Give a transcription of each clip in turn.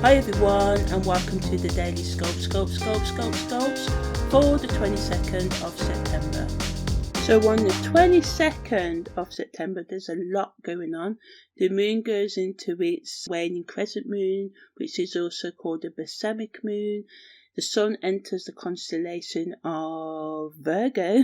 Hi everyone, and welcome to the daily scopes for the 22nd of September. So on the 22nd of September, there's a lot going on. The moon goes into its waning crescent moon, which is also called the Balsamic Moon. The sun enters the constellation of Virgo.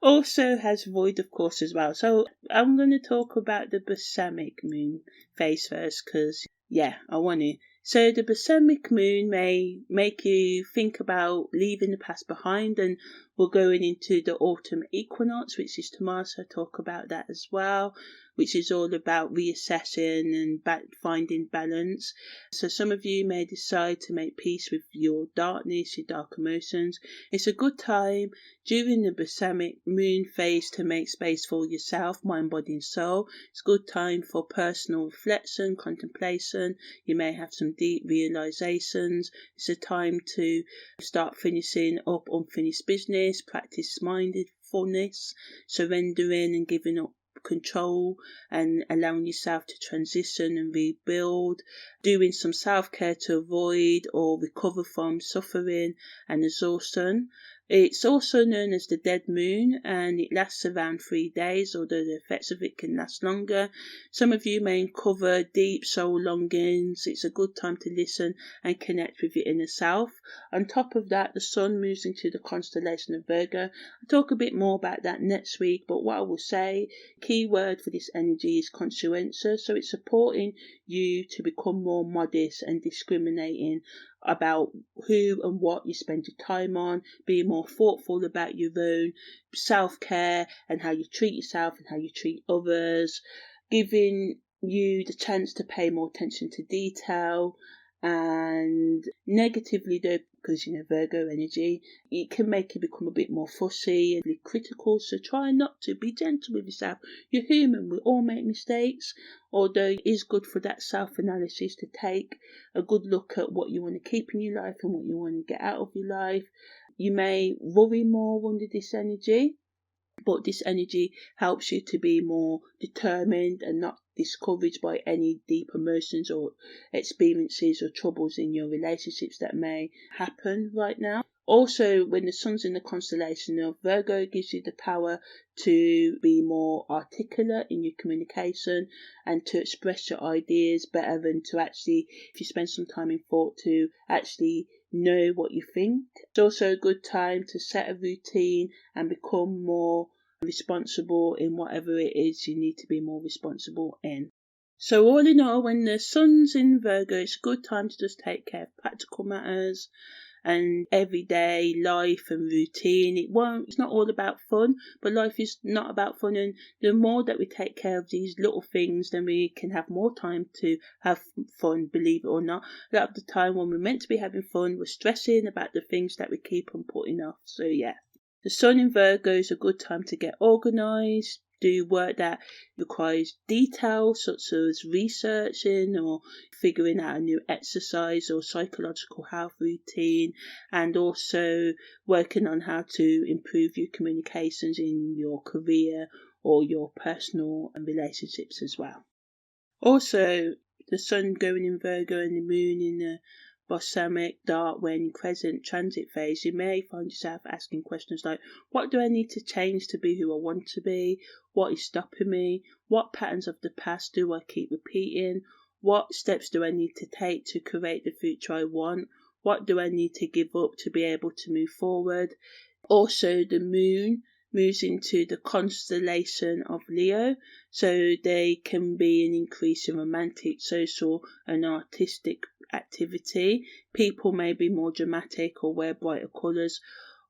Also has void, of course, as well. So I'm going to talk about the Balsamic Moon phase first, because I want to. So the Balsamic Moon may make you think about leaving the past behind, and we're going into the autumn equinox, which is tomorrow, so I'll talk about that as well, which is all about reassessing and finding balance. So some of you may decide to make peace with your darkness, your dark emotions. It's a good time during the Balsamic Moon phase to make space for yourself, mind, body and soul. It's a good time for personal reflection, contemplation. You may have some deep realizations. It's a time to start finishing up unfinished business, practice mindfulness, surrendering and giving up control and allowing yourself to transition and rebuild, doing some self-care to avoid or recover from suffering and exhaustion. It's also known as the dead moon, and it lasts around 3 days, although the effects of it can last longer. Some of you may uncover deep soul longings. It's a good time to listen and connect with your inner self. On top of that, the sun moves into the constellation of Virgo. I'll talk a bit more about that next week, but what I will say, key word for this energy is conscientious. So it's supporting you to become more modest and discriminating about who and what you spend your time on, being more thoughtful about your own self-care and how you treat yourself and how you treat others, giving you the chance to pay more attention to detail. And negatively though, because Virgo energy, it can make you become a bit more fussy and critical, so try not to. Be gentle with yourself. You're human, we all make mistakes, although it is good for that self-analysis to take a good look at what you want to keep in your life and what you want to get out of your life. You may worry more under this energy, but this energy helps you to be more determined and not discouraged by any deep emotions or experiences or troubles in your relationships that may happen right now. Also, when the sun's in the constellation of Virgo, it gives you the power to be more articulate in your communication and to express your ideas better, and to actually, if you spend some time in thought, to actually know what you think. It's also a good time to set a routine and become more responsible in whatever it is you need to be more responsible in. So all in all, when the sun's in Virgo, it's a good time to just take care of practical matters and everyday life and routine. It's not all about fun, but life is not about fun, and the more that we take care of these little things, then we can have more time to have fun, believe it or not. A lot of the time when we're meant to be having fun, we're stressing about the things that we keep on putting off. So the sun in Virgo is a good time to get organised, do work that requires detail, such as researching or figuring out a new exercise or psychological health routine, and also working on how to improve your communications in your career or your personal and relationships as well. Also, the sun going in Virgo and the moon in the Balsamic dark waning crescent transit phase, you may find yourself asking questions like, what do I need to change to be who I want to be? What is stopping me? What patterns of the past do I keep repeating? What steps do I need to take to create the future I want? What do I need to give up to be able to move forward? Also, the moon moves into the constellation of Leo, so they can be an increase in romantic, social and artistic activity. People may be more dramatic or wear brighter colours,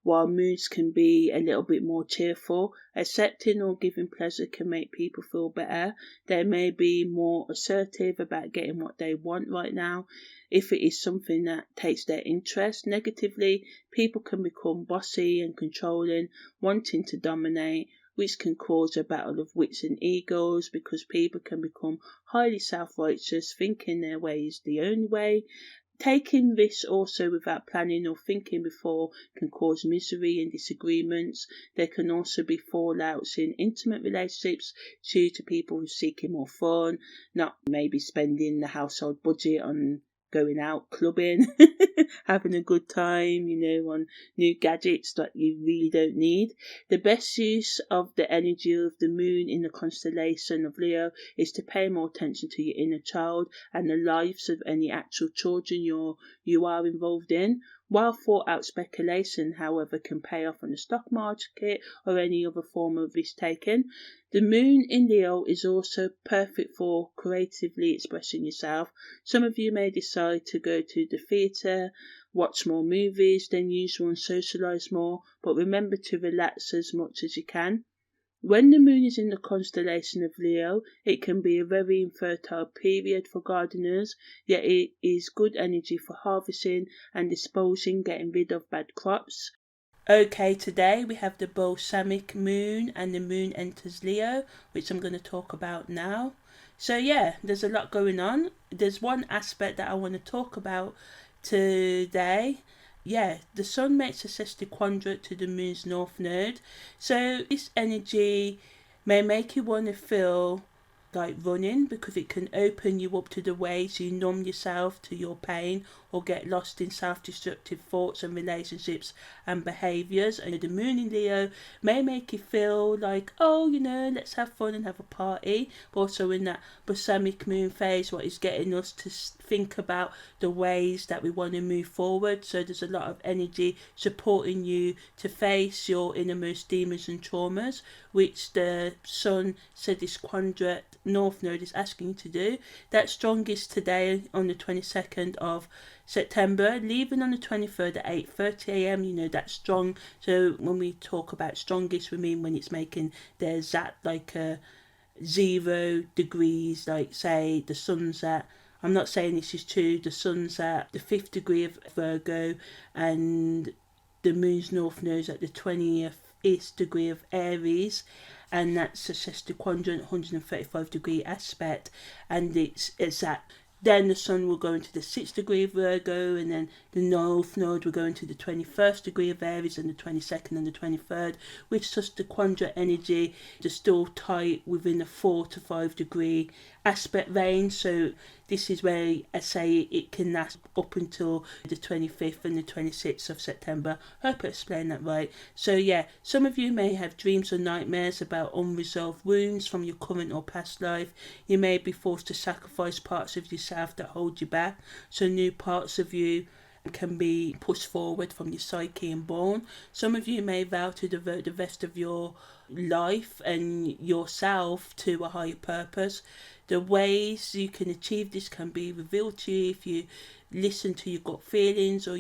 while moods can be a little bit more cheerful. Accepting or giving pleasure can make people feel better. They may be more assertive about getting what they want right now, if it is something that takes their interest. Negatively, people can become bossy and controlling, wanting to dominate, which can cause a battle of wits and egos, because people can become highly self-righteous, thinking their way is the only way. Taking risks also without planning or thinking before can cause misery and disagreements. There can also be fallouts in intimate relationships due to people seeking more fun, not maybe spending the household budget on going out clubbing, having a good time, on new gadgets that you really don't need. The best use of the energy of the moon in the constellation of Leo is to pay more attention to your inner child and the lives of any actual children you are involved in. Well thought out speculation, however, can pay off on the stock market or any other form of risk taking. The moon in Leo is also perfect for creatively expressing yourself. Some of you may decide to go to the theatre, watch more movies than usual and socialise more, but remember to relax as much as you can. When the moon is in the constellation of Leo, it can be a very infertile period for gardeners, yet it is good energy for harvesting and disposing, getting rid of bad crops. Okay, today we have the Balsamic Moon and the moon enters Leo, which I'm going to talk about now. So yeah, there's a lot going on. There's one aspect that I want to talk about today. Yeah, the sun makes a sesquiquadrate to the moon's north node. So this energy may make you want to feel like running, because it can open you up to the ways you numb yourself to your pain or get lost in self-destructive thoughts and relationships and behaviours. And the moon in Leo may make you feel like, let's have fun and have a party. But also in that balsamic moon phase, what is getting us to think about the ways that we want to move forward. So there's a lot of energy supporting you to face your innermost demons and traumas, which the sun sesquiquadrate north node is asking you to do. That's strongest today on the 22nd of September, leaving on the 23rd at 8:30 a.m. That's strong. So when we talk about strongest, we mean when it's making the zat like 0 degrees, like say the sun's at, I'm not saying this is true, the sun's at the 5th degree of Virgo and the moon's north node at the 20th degree of Aries, and that's a sesquiquadrate 135 degree aspect, and it's at then the sun will go into the 6th degree of Virgo, and then the north node will go into the 21st degree of Aries and the 22nd and the 23rd, which sesquiquadrate energy is still tight within the 4 to 5 degree aspect range. So this is where I say it can last up until the 25th and the 26th of September. I hope I explained that right. So yeah, some of you may have dreams or nightmares about unresolved wounds from your current or past life. You may be forced to sacrifice parts of yourself that hold you back, so new parts of you can be pushed forward from your psyche and born. Some of you may vow to devote the rest of your life and yourself to a higher purpose. The ways you can achieve this can be revealed to you if you listen to your gut feelings, or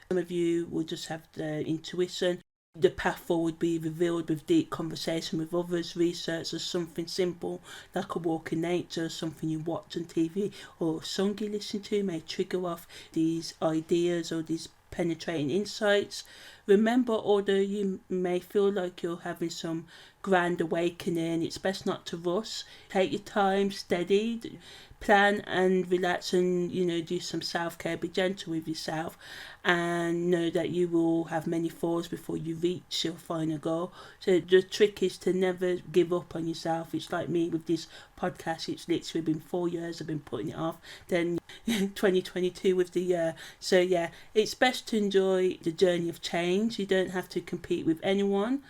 some of you will just have the intuition. The path forward be revealed with deep conversation with others, research, or something simple like a walk in nature, something you watch on TV, or a song you listen to may trigger off these ideas or these penetrating insights. Remember, although you may feel like you're having some grand awakening, it's best not to rush. Take your time, steady, plan and relax, and do some self-care. Be gentle with yourself, and know that you will have many falls before you reach your final goal. So the trick is to never give up on yourself. It's like me with this podcast. It's literally been 4 years I've been putting it off, then 2022 with the year. So yeah, it's best to enjoy the journey of change. You don't have to compete with anyone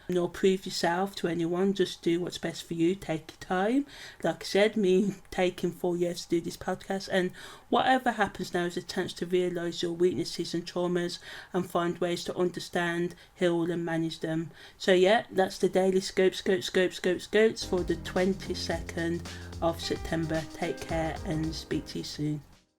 nor prove yourself to anyone. Just do what's best for you. Take your time. Like I said, me taking 4 years to do this podcast, and whatever happens now is a chance to realise your weaknesses and traumas and find ways to understand, heal and manage them. So yeah, that's the daily scopes for the 22nd of September. Take care and speak to you soon.